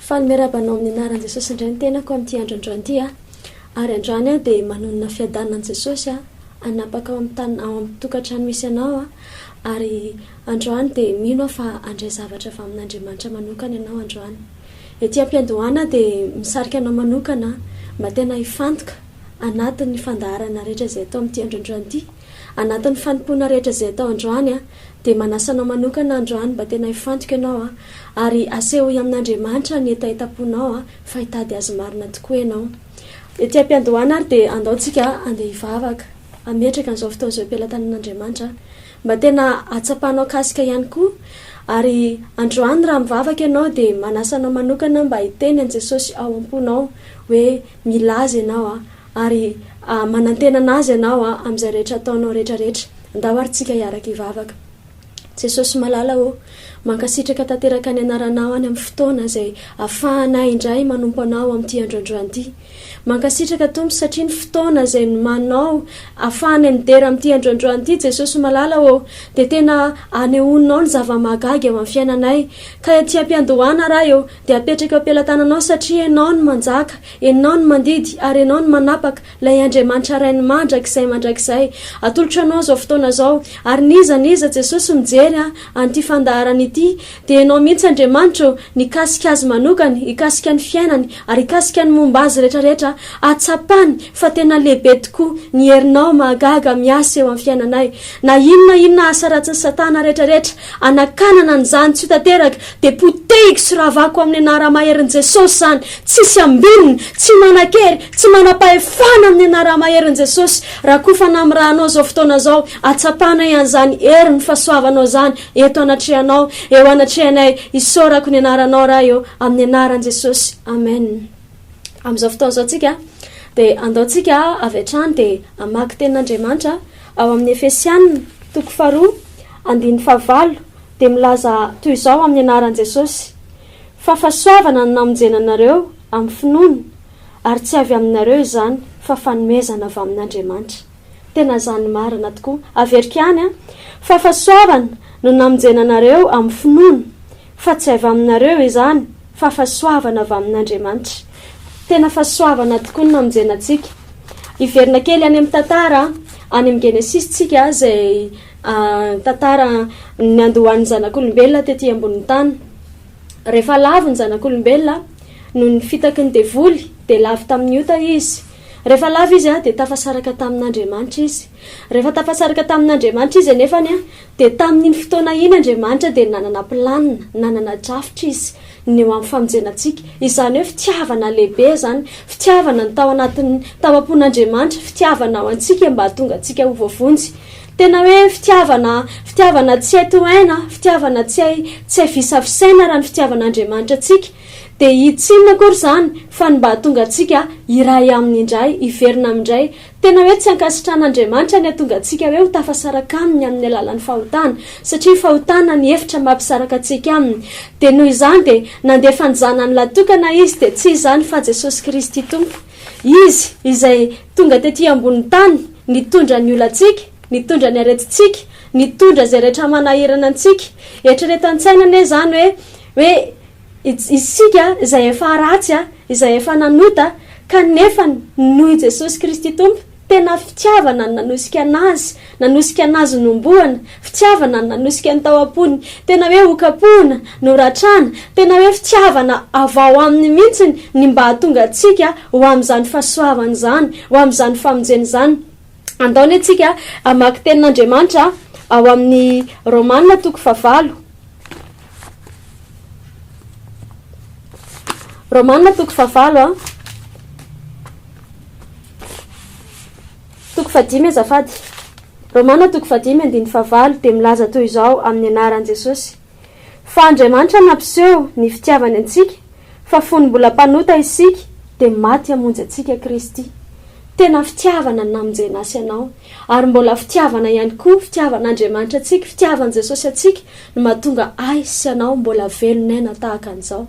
Falmerabanao amin'ny anaran'i Jesosy indray ny tenako amin'ity androandroany ity ary androany dia manonona fiadanan'i Jesosy anapaka ao amin'ny tokantrano misy anao ary androany dia mino fa andray zavatra avy amin'Andriamanitra manokana ianao androany. Ety am-piandohana dia misarika anao manokana mba tena hifantoka anatin'ny fandaharana rehetra izay atao amin'ity androandroany ity, anatin'ny fanompoana rehetra izay atao androany dia manasanao manokana androany mba tena hifantoka ianao ary aseho amin'Andriamanitra ny etaitaponao fa hitady azy marina tokoa ianao. Ety am-piandohana ary dia andaontsika andeha hivavaka, ametraka an'izao fotoana izao am-pelantanan'Andriamanitra mba tena atsapanao kasika ihany koa ary androany raha mivavaka ianao dia manasanao manokana mba hiteny an' Jesosy ao am-ponao hoe milaza ianao ary manantena anazy ianao amin'izay rehetra ataonao rehetrarehetra. Andao ary tsika hiaraka hivavaka. Jesosy malala mankasitraka tanteraka ny anaranao any amin'ny fotoana izay ahafahanay indray manompo anao amin'ity androandroany ity. Mankasitraka Tompo satria ny fotoana izay manao ahafahanay midera amin'ity androandroany ity, Jesosy malala dia tena anehoninao ny zava-mahagaga eo amin'ny fiainanay. Ka ety am-piandohana raha dia apetraka eo am-pelatananao satria ianao no manjaka, ianao no mandidy ary ianao no manapaka ilay Andriamanitra ray ny mandrakizay. Atolotra anao izao fotoana izao ary niza Jesosy mijery an'ity fandaharana ity dia ianao mihitsy Andriamanitra nikasika azy manokany, hikasika ny fiainany ary hikasika ny momba azy rehetrarehetra atsapany fa tena lehibe tokoa ny herinao mahagaga miasa eo amin'ny fiainanay. Na inona asa ratsy ny Satana rehetrarehetra anakanana an'izany tsy tanteraka dia potehiko sy ravako amin'ny anara-maherin'i Jesosy zany, tsisy ambininy, tsy manan-kery, tsy manam-pahefana amin'ny anara-maherin'i Jesosy. Raha koa fa namirahanao izao fotoana izao atsapanay an'izany hery ny fahasoavanao zany eto anatrehanao, eo anatrehanay isorako ny anaranao raha eo amin'ny anaran'i Jesosy. Amen. Amin'izao fotoana izao tsika dia andaontsika avy hatrany dia amaky tenin'Andriamanitra ao amin'ny Efesianina 2:9 dia milaza toy izao amin'ny anaran'i Jesosy: fahasoavana no namonjena anareo amin'ny finoana ary tsy avy aminareo izany fa fanomezana avy amin'Andriamanitra. Tena zany marina tokoa. Averika any fahasoavana no namonjena anareo amin'ny finoana fa tsy avy aminareo izany fa fahasoavana avy amin'Andriamanitra. Tena fahasoavana tokoa no namonjena antsika. Iverina kely any amin'ny tantara any amin'ny Genesis tsika izay tantara ny andohan'ny zanak'olombelona tetỳ ambonin'ny tany. Rehefa lavo ny zanak'olombelona noho ny fitaky ny devoly dia lavo tamin'ny ota izy. Rehefa lavo izy dia tafasaraka tamin'Andriamanitra izy. Rehefa tafasaraka tamin'Andriamanitra izy anefany dia tamin'ny fotoana iny Andriamanitra dia nanana planina, nanana drafitra izy ny eo amin'ny famonjenantsika. Izany hoe fitiavana lehibe zany, fitiavana ny tao anatin'ny taoam-pon'Andriamanitra, fitiavana ao antsika mba hahatonga antsika ho voavonjy. Tena hoe fitiavana tsy hay tohaina, fitiavana tsy hay visavisaina raha ny fitiavan'Andriamanitra antsika. Dia hitsinona akory zany fa ny mba hahatonga antsika iray aminy indray, hiverina amindray. Tena hoe tsy ankasitran'Andriamanitra ny hahatonga antsika hoe ho tafasaraka aminy amin'ny alalan'ny fahotana, satria fahotana ny hevitra mampisaraka antsika aminy. Dia noho izany dia nandefa ny zanany latokana izy dia tsy izany fa Jesosy Kristy Tompo. Izy izay tonga tetỳ ambonin'ny tany nitondra ny olantsika, nitondra ny aretintsika, nitondra izay rehetra manahirana antsika. Eritreretan-tsaina ane zany hoe isika izay efa ratsy, izay efa nanota, kanefa noho Jesosy Kristy Tompo tena fitiavana nanosika anazy nomboana, fitiavana nanosika ny tao am-pony, tena hoe okapoana, noratrana, tena hoe fitiavana avao aminy mihitsy ny mba hahatonga antsika ho amin'izany fahasoavana zany, ho amin'izany famonjena zany. Andaony antsika amaky tenin'Andriamanitra ao amin'ny Romanina 9:9. Romanina 9:9 5 azafady. Romanina 9:5 dia milaza toy izao amin'ny anaran'i Jesosy: fa Andriamanitra nampiseho ny fitiavany antsika fa fony mbola mpanota isika dia maty hamonjy antsika Kristy. Tena fitiavana namonjena asy ianao ary mbola fitiavana ihany koa, fitiavan'Andriamanitra antsika, fitiavan'i Jesosy antsika no mahatonga ay sy ianao mbola velonaina tahaka an'izao.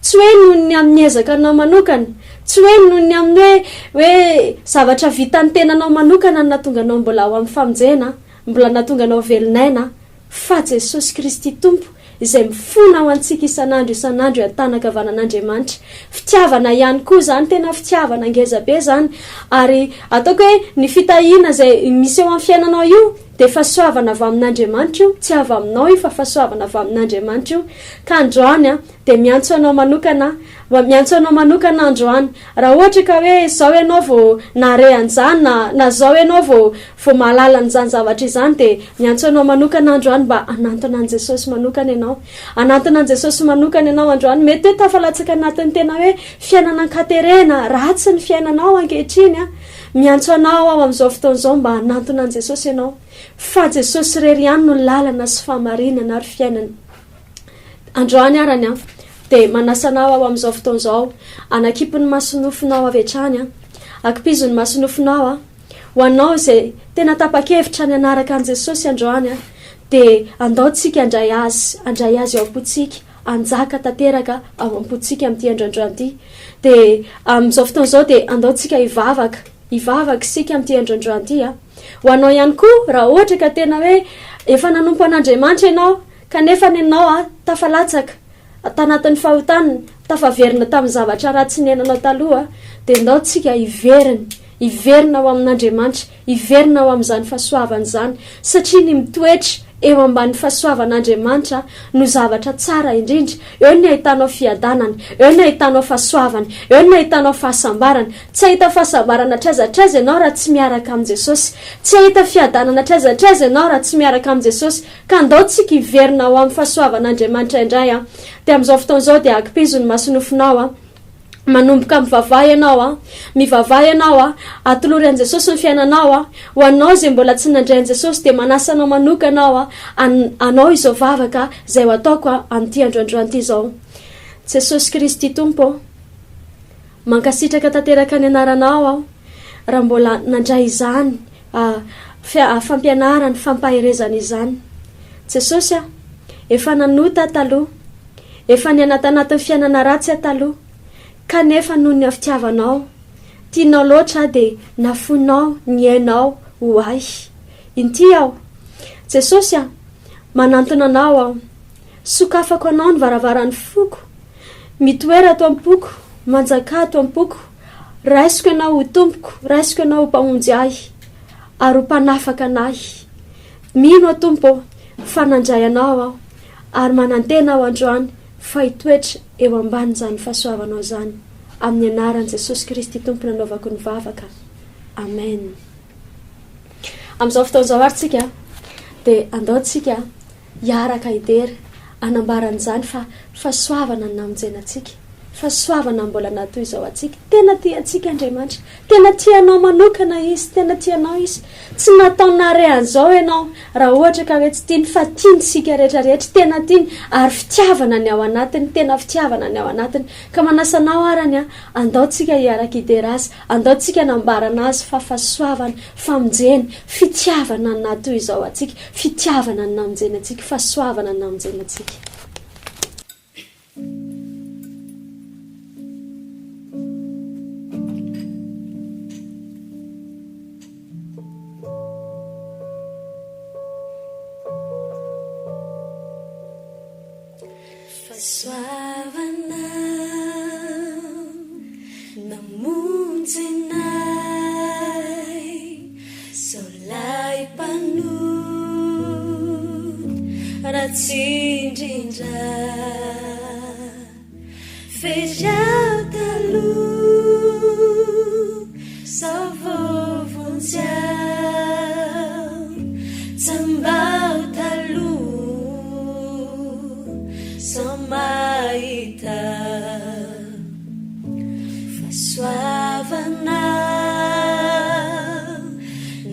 Tsy hoe noho ny amin'ny ezakanao manokana, tsy hoe noho ny amin'ny hoe zavatra vitan'ny tenanao manokana no nahatonga anao mbola ao amin'ny famonjena, mbola nahatonga anao velonaina, fa Jesosy Kristy Tompo izay mifona ho antsika isan'andro atanakavanan'Andriamanitra. Fitiavana ihany koa zany, tena fitiavana ngezabe zany, ary ataoko hoe ny fitahiana zay misy eo amin'ny fiainanao io de fahasoavana avy amin'Andriamanitra io, tsy avy aminao io fa fahasoavana avy amin'Andriamanitra io. Ka androany de miantso anao manokana androany. Raha ohatra ka hoe zao ianao vao nare an'izany na zao ianao vao mahalala an'izany zavatra izany, de miantso anao manokana androany mba anantona an' Jesosy manokana ianao. Anantona an' Jesosy manokana ianao androany. Mety hoe tafalatsaka anatin'ny tena hoe fiainana ankaterena, ratsy ny fiainanao ankehitriny miantso anao ao amin'izao fotoan'izao mba anantona an' Jesosy ianao. Fa Jesosy rery ihany no lalana sy fahamarinana ary fiainana. Androany arany de manasanao ao amin'izao fotoan'izao, anakipy ny masonofinao avy hatrany akipizo ny masonofinao ho anao zay tena tapa-kevitra ny anaraka an' Jesosy androany de andaotsika andray azy ao am-potsika, anjaka tanteraka ao am-potsika amin'ity androandroany ity. De amin'izao fotoan'izao de andaotsika hivavaka isika amin'ity androandroany ity ho anao ihany koa. Raha ohatra ka tena hoe efa nanompo an'Andriamanitra ianao kanefa ny ianao tafalatsaka tanatin'ny fahotaniny, tafaverina tamin'ny zavatra ratsy niainanao taloha, de andaotsika hiverina ao amin'Andriamanitra, hiverina ao amin'izany fahasoavana zany, satria ny mitoetra eo ambany fahasoavan'Andriamanitra no zavatra tsara indrindra. Eo ny ahitanao fiadanana, eo ny ahitanao fahasoavana, eo ny ahitanao fahasambarana. Tsy ahita fahasambarana traizatraiza ianao raha tsy miaraka amin'i Jesosy, tsy ahita fiadanana traizatraiza ianao raha tsy miaraka amin'i Jesosy. Ka andaotsika hiverina ao amin'ny fahasoavan'Andriamanitra indray de amin'izao fotoan'izao de akipizo ny masonofinao manomboka mivavaha ianao atolory an' Jesosy ny fiainanao ho anao zay mbola tsy nandray an' Jesosy de manasanao manokana anao izao vavaka zay ho ataoko amin'ity androandroany ity zao. Jesosy Kristy Tompo, mankasitraka tanteraka ny anaranao raha mbola nandray izany fampianarany, fampaherezana izany. Jesosy efa nanota taloha, efa nianatanatin'ny fiainana ratsy taloha, kanefa noho ny fitiavanao tianao loatra de nafonao ny ainao ho ahy inty Jesosy manantona anao sokafako anao ny varavaran'ny foko, mitoera ato am-poko, manjaka ato am-poko, raisiko anao ho tompoko, raisiko anao ho mpamonjy ahy ary ho mpanafaka anahy. Mino Tompo fa nandray anao ary manantena ao androany fa hitoetra eo ambanin'izany fahasoavanao zany, amin'ny anaran'i Jesosy Kristy Tompo nanaovako ny vavaka. Amen. Amin'izao fotoan'izao aritsika de andaotsika hiaraka hidera anambaran'izany fa fahasoavana ny namonjenantsika, fahasoavana mbola natoy izao atsika. Tena tiantsika Andriamanitra, tena tianao manokana izy, tena tianao izy. Tsy nataonare an'izao ianao raha ohatra ka hoe tsy tiany, fa tiantsika rehetrarehetra, tena tiany ary fitiavana ny ao anatiny, tena fitiavana ny ao anatiny. Ka manasanao arany andaotsika hiaraka hidera azy, andaotsika anambarana azy fa fahasoavana, famonjena, fitiavana ny natoy izao atsika, fitiavana ny namonjenantsika, fahasoavana ny namonjenantsika. Fahasoavana namonjenay solay mpanony ratsindrindra fejaho taloha sao vovonjao tsambao taloha sao mahita fahasoavana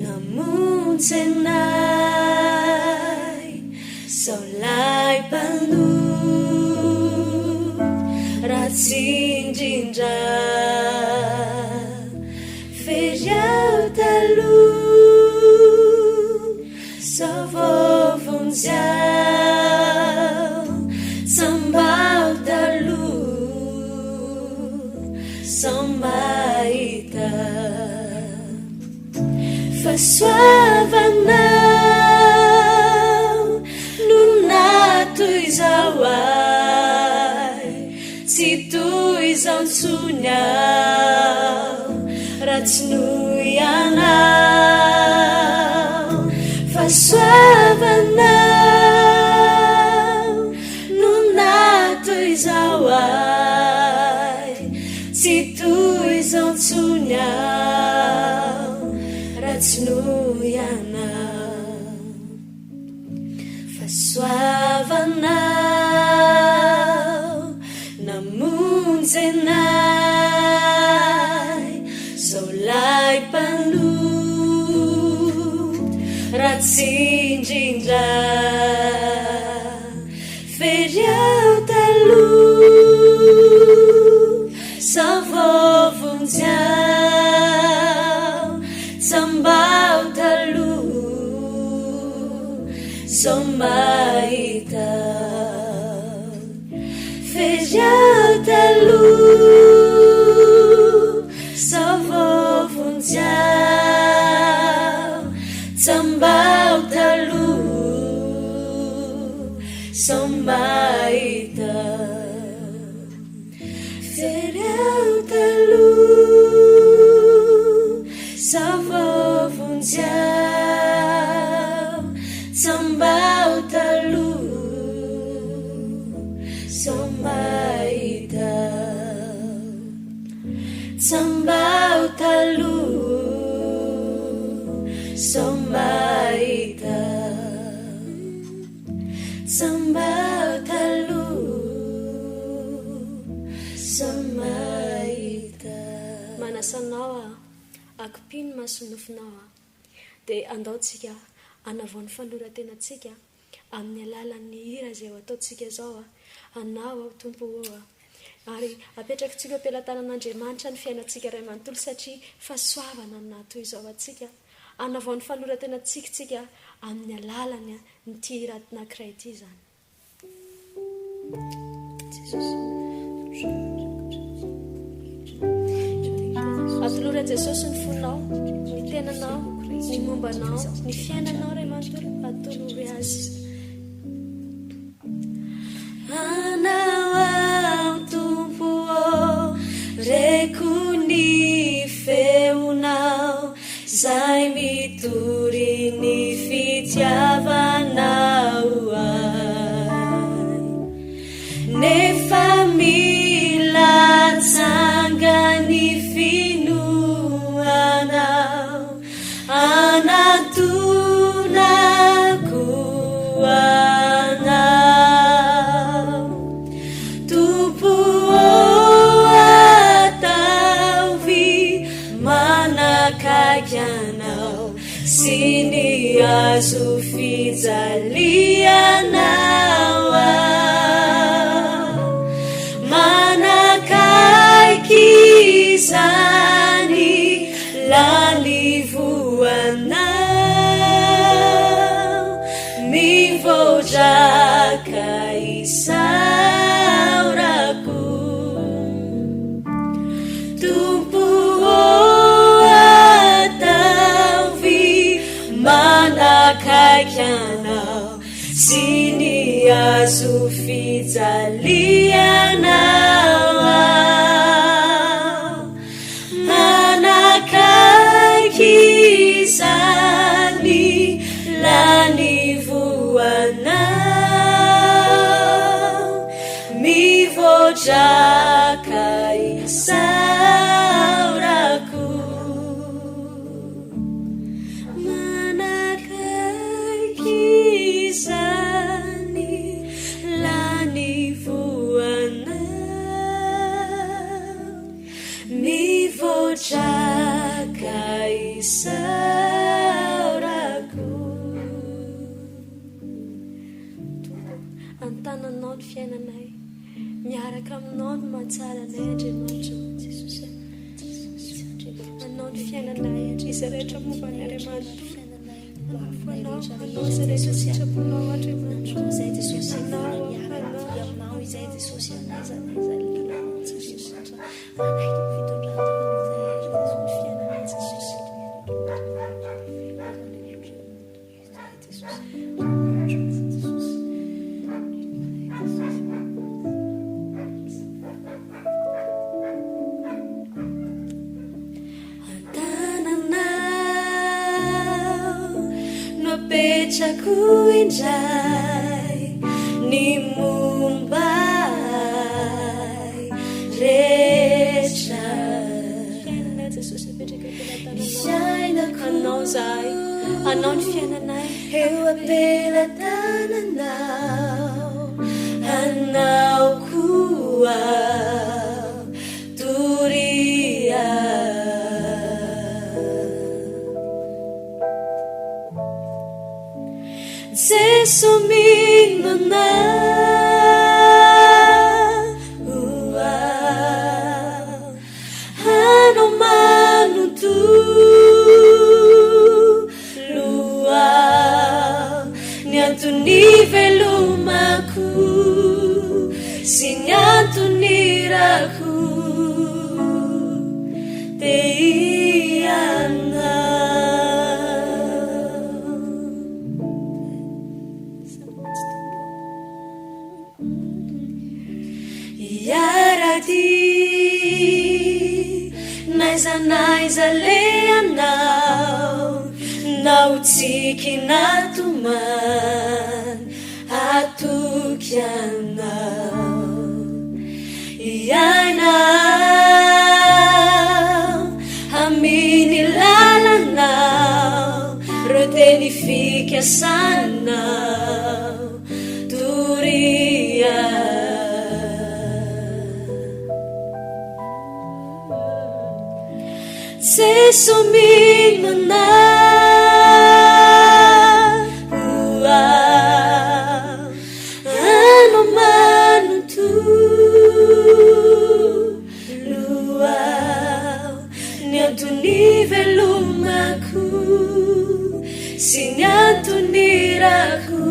namonjenay solay mpanony ratsindrindra fejaho taloha sao vovonjao tsambao taloha sao mahita fahasoavana no natoy izao zaontsony raha tsy noho ianao fahasoavanao no nato izao ay tsy toy zaontsony raha tsy noho ianao fahasoavanao namonjenay zao lay mpanoty raha tsy indrindra fery ao taloha sao vovonjao tsambao taloha zao mahita fery ao taloha sao vovonjao tsambao taloha sao mahita fery ao taloha sao vovonjao tsambao taloha sao mahita tsambao taloha sao mahita tsambao taloha sao mahita manasanao akipino masonofinao dia andaotsika anavoan'ny fanoratenatsika amin'ny alalan'ny hira zay ho ataotsika zao anao tompo ary apetrakintsika ampelantanan'Andriamanitra ny fiainantsika ray manontolo satria fahasoavana nato izao atsika anavoan'ny fanoratenatsika amin'ny alalany ny ty hira anankiray ity zany atoloran Jesosy ny fonao ny tenanao ny mombanao ny fiainanao ray manontolo atolory azy Anao tompo reko ny feonao zay mitory ny fitiavanao ay nefa mila tsanga ny finoanao anatonako anao tompo ataovy manakaiky anao sy ny azo fijalianao manakaiky zany lalivoanao mivodraka isaorako tompo ataovy manakaiky anao sy ny azo fijalianao manakaiky zany lanivoanao mivodraka isaorako manakaiky zany lanivoanao mivodraka isaorako antananao ny fiainanay miaraka aminao no mahatsara anay Andriamanitra Jesosy anao ny fiainanay izay rehetra momba ny Andriamanitra anao izay rehetra sitraponao Andriamanitra izay Jesosy anao izay Jesosy anay zany Jesosy manaiky fitondrana ny fiainanay Jesosy petrako indray ny mombay rehetra fiainana Jesosy apetraka ny fiainako anao zahay anao ny fiainanay eo ampelatananao anao koa toria Jesu minona ano manutu lua ni antuni velumaku si ni antuniraku teiana yaradi naiza le anao nautsiki natuman atoky anao ianao aminy lalanao ro teny fikiasanao toria Jesu minona ano manutu luau ni antuni velumaku si ni antuniraku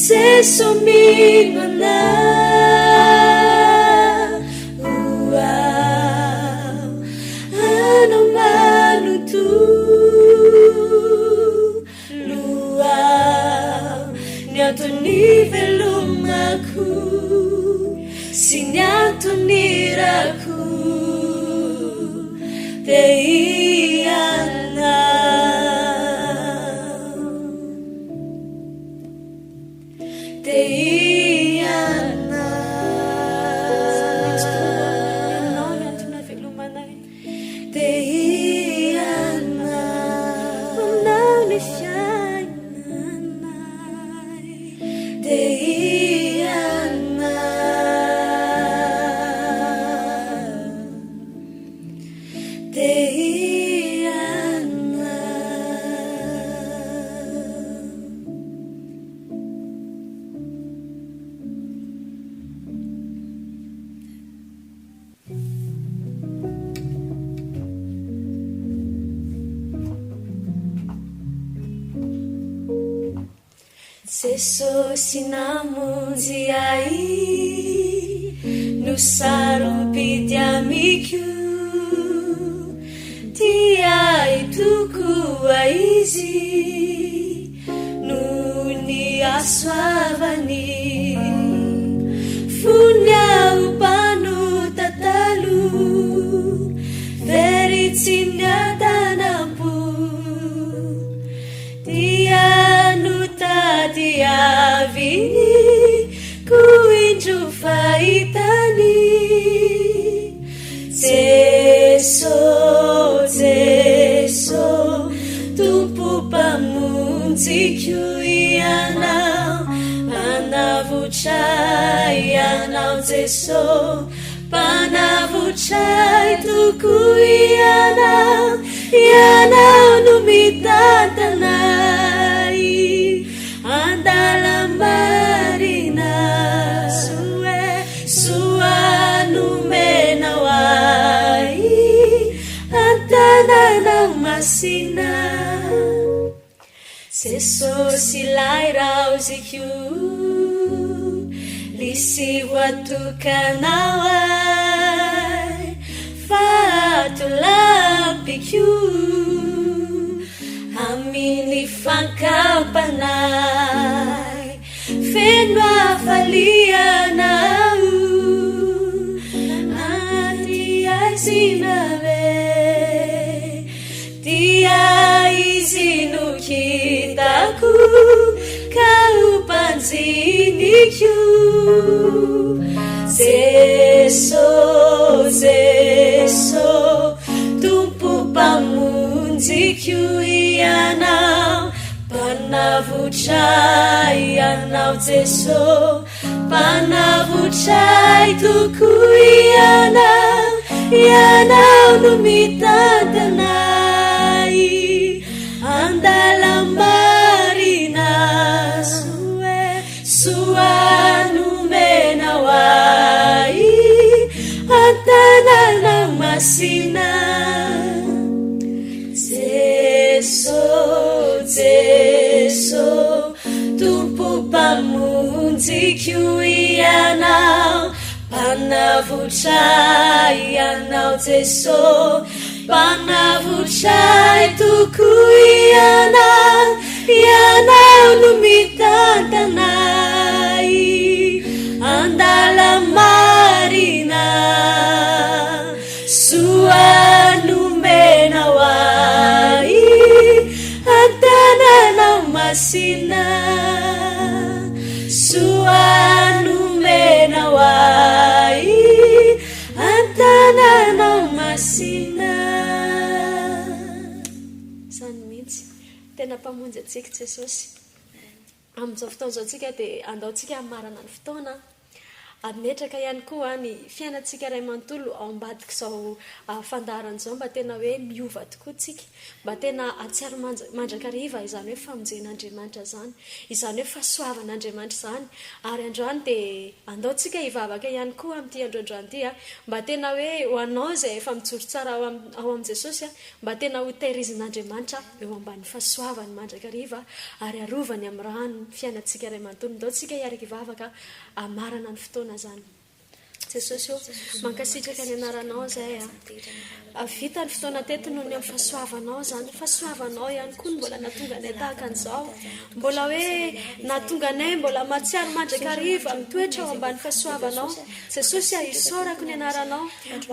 Jesu minona ano manutu luau ni antuni velumaku si ni antuniraku teiana teiana anao ny antona velomanay teiana anao ny fiainanay teiana teiana Jesosy namonjy ai no sarompity amiko tiai tokoa izy no ny asoavany fony aopano tatalo very tsy niatanampo tiano tady aviny ko indro fahitany Jeso tompo mpamonjiko ianao panavotray ianao Jeso panavotray toko ianao no mitantanay andala marina soano menao ai antananao masina Jesosy lairauziko lisi watukanao ai fatulampiko aminy fankampanay feno afalianao ati aisinave tia izy no kita fiainako ka umpanjinyko Jeso tompo mpamonjiko ianao mpanavotray ianao Jeso mpanavotray toko ianao no mitantanay andala marina soanomena hoay antanana masina Jeso tompo mpamonjiko ianao mpanavotray ianao Jeso mpanavotray toko ianao no mitantanay andala marina soanomena hoay antanana masina soanomena hoay antanana masina zany mihitsy tena mpamonjy atsika Jesosy amin'izao fotoana izao tsika dia andaontsika marana ny fotoana ametraka ihany koa ny fiainantsika ray manontolo ao ambadika izao fandaharan'izao mba tena hoe miova tokoa tsika mba tena atsiaro mandrakariva izany hoe famonjen'Andriamanitra zany izany hoe fahasoavan'Andriamanitra zany ary androany dia andaontsika hivavaka ihany koa amin'ity androandroany ity mba tena hoe ho anao izay efa mijoro tsara ao amin'i Jesosy mba tena ho tehirizin'Andriamanitra eo ambany fahasoavany mandrakariva ary arovany amin'ny rano fiainantsika ray manontolo andaontsika hiaraka hivavaka amarana ny fotoana zany Jesosy mankasitraka ny anaranao zay vita ny fotoana teto noho ny amin'ny fahasoavanao zany fahasoavanao ihany koa mbola natonga anay tahaka an'izao mbola hoe natonga anay mbola matsiaro mandrakariva mitoetra ao ambany fahasoavanao Jesosy isaorako ny anaranao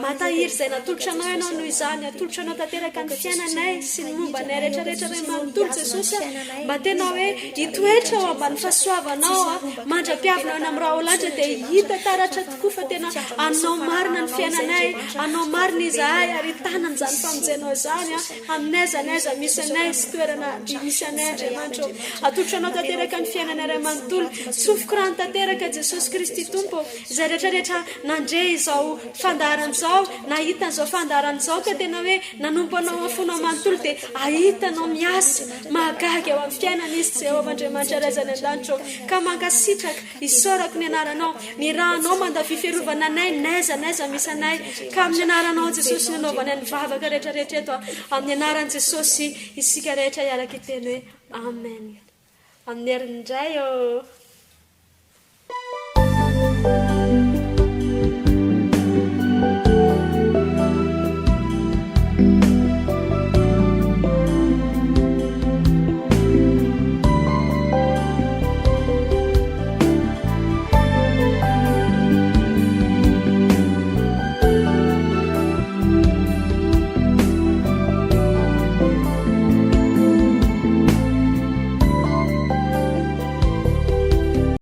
matahiry izay natolotra anao ianao noho izany atolotra anao tanteraka ny fiainanay sy ny momba nay rehetrarehetra ray manontolo Jesosy mba tena hoe hitoetra ao ambany fahasoavanao mandra-piavina ao amin'ny raha olatra dia hita taratra tokoa fa tena anao marina ny fiainanay anao marina izahay ary tanany zany famonjenao zany amin'aiza misy anay sy toerana misy anay Andriamanitra atolotra anao tanteraka ny fiainanay ray manontolo tsofoko rano tanteraka Jesosy Kristy tompo izay rehetrarehetra nandre izao fandaharan'izao nahita an'izao fandaharan'izao ka tena hoe nanompo anao afonao manontolo dia ahitanao miasa mahagaga eo amin'ny fiainana izy Jehovah Andriamanitra raizany an-danitra ka mankasitraka isaorako ny anaranao ny rahanao mandavy fiarovana anay naiza misy anay ka amin'ny anaranao Jesosy ny anaovana ny vavaka rehetrarehetra eto amin'ny anaran'i Jesosy isika rehetra iaraka iteny hoe amen amin'ny herin'indray